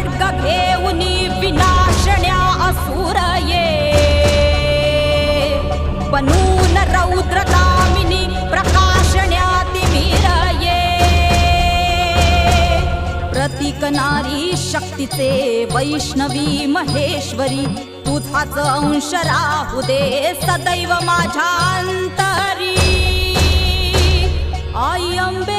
खड्ग घेऊनी विनाशण्या असुर ये बनून रौद्रकामिनी प्रकाशण्या तिमिर ये प्रतीक नारी शक्तीचे वैष्णवी महेश्वरी तुझाच अंश राहू दे सदैव माझ्या अंतरी आई अंबे